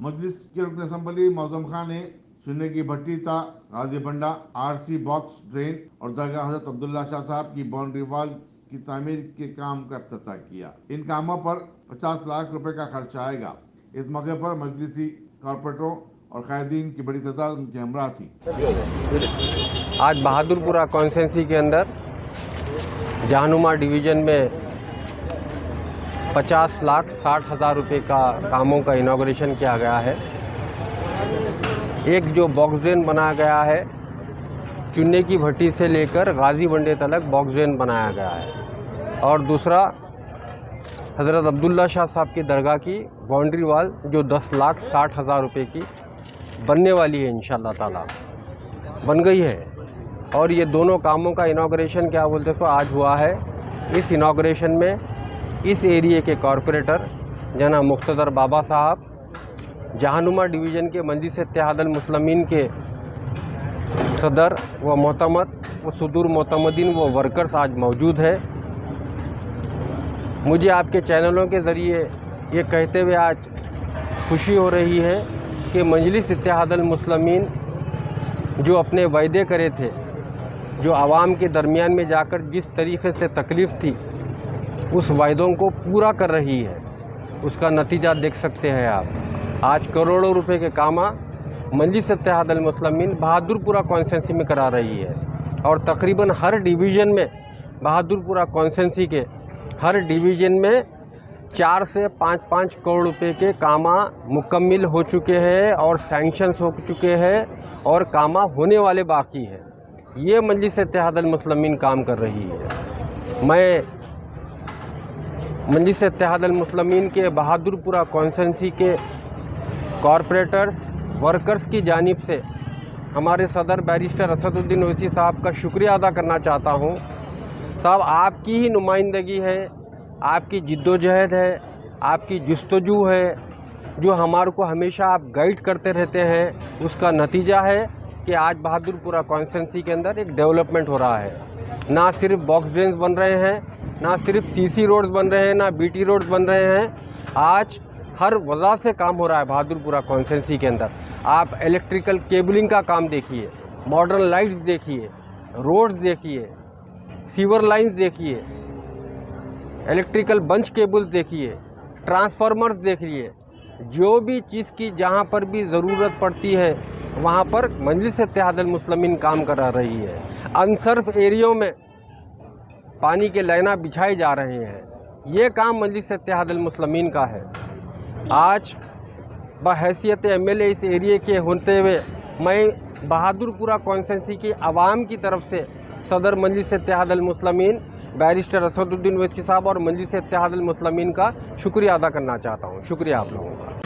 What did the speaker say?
मजलिस के रुकन असम्बली मौजम खान ने चुन्ने की भट्टी ता गाजी बंडा आरसी बॉक्स ड्रेन और दरगाह हजरत अब्दुल्ला शाह साहब की बाउंड्री वॉल की तामीर के काम का इफ्तिताह किया। इन कामों पर 50 लाख रुपए का खर्च आएगा। इस मौके पर मजलिसी कॉर्पोरेटरों और कायदीन की बड़ी तादाद उनके हमरा थी। आज बहादुरपुरा कॉन्स्टिट्यूंसी के अंदर जहानुमा डिवीज़न में 50,60,000 रुपये का कामों का इनॉग्रेशन किया गया है। एक जो बॉक्स ड्रेन बनाया गया है, चुन्ने की भट्टी से लेकर गाजी बंडे तक बॉक्स ड्रेन बनाया गया है, और दूसरा हज़रत अब्दुल्ला शाह साहब की दरगाह की बाउंड्री वॉल जो 10,60,000 रुपये की बनने वाली है, इंशाअल्लाह ताला बन गई है। और ये दोनों कामों का इनॉग्रेशन क्या बोलते हैं आज हुआ है। इस इनॉग्रेशन में इस एरिए के कॉरपोरेटर जनाब मुख्तदर बाबा साहब, जहानुमा डिवीज़न के मजलिस इत्तेहादुल मुस्लिमीन के सदर व मोतमद व सुदूर मोतमदीन व वर्कर्स आज मौजूद है। मुझे आपके चैनलों के ज़रिए ये कहते हुए आज खुशी हो रही है कि मजलिस इत्तेहादुल मुस्लिमीन जो अपने वायदे करे थे, जो आवाम के दरमियान में जाकर जिस तरीक़े से तकलीफ़ थी, उस वायदों को पूरा कर रही है। उसका नतीजा देख सकते हैं आप। आज करोड़ों रुपए के कामा मजलिस इत्तेहादुल मुस्लिमीन बहादुरपुरा कॉन्स्टिट्यूंसी में करा रही है, और तकरीबन हर डिवीज़न में बहादुरपुरा कॉन्स्टिट्यूंसी के हर डिवीज़न में 4 से 5-5 करोड़ रुपए के कामा मुकम्मिल हो चुके हैं और सैंक्शंस हो चुके हैं, और कामा होने वाले बाकी हैं। ये मजलिस इत्तेहादुल मुस्लिमीन काम कर रही है। मैं मजलिस इत्तेहादुल मुस्लिमीन के बहादुरपुरा कॉन्स्टिट्यूंसी के कॉरपोरेटर्स वर्कर्स की जानिब से हमारे सदर बैरिस्टर असदुद्दीन ओवैसी साहब का शुक्रिया अदा करना चाहता हूँ। साहब, आपकी ही नुमाइंदगी है, आपकी जिद्दोजहद है, आपकी जस्तजू है, जो हमारे को हमेशा आप गाइड करते रहते हैं। उसका नतीजा है कि आज बहादुरपुरा कॉन्स्टिट्यूंसी के अंदर एक डेवलपमेंट हो रहा है। ना सिर्फ बॉक्स ड्रेन्स बन रहे हैं, ना सिर्फ सीसी रोड्स बन रहे हैं, ना बीटी रोड्स बन रहे हैं। आज हर वजह से काम हो रहा है बहादुरपुरा कॉन्स्टिट्यूंसी के अंदर। आप इलेक्ट्रिकल केबलिंग का काम देखिए, मॉडर्न लाइट्स देखिए, रोड्स देखिए, सीवर लाइंस देखिए, इलेक्ट्रिकल बंच केबल्स देखिए, ट्रांसफार्मर्स देखिए। जो भी चीज़ की जहाँ पर भी ज़रूरत पड़ती है, वहाँ पर मजलिस इत्तेहादुल मुस्लिमीन काम करा रही है। अनसर्फ एरियो में पानी के लाइना बिछाए जा रहे हैं। ये काम मजलिस इत्तेहादुल मुस्लिमीन का है। आज बहैसियत एमएलए इस एरिए के होते हुए मैं बहादुरपुरा कॉन्स्टिट्यूंसी की आवाम की तरफ से सदर मजलिस इत्तेहादुल मुस्लिमीन बैरिस्टर असदुद्दीन ओवैसी साहब और मजलिस इत्तेहादुल मुस्लिमीन का शुक्रिया अदा करना चाहता हूँ। शुक्रिया आप लोगों का।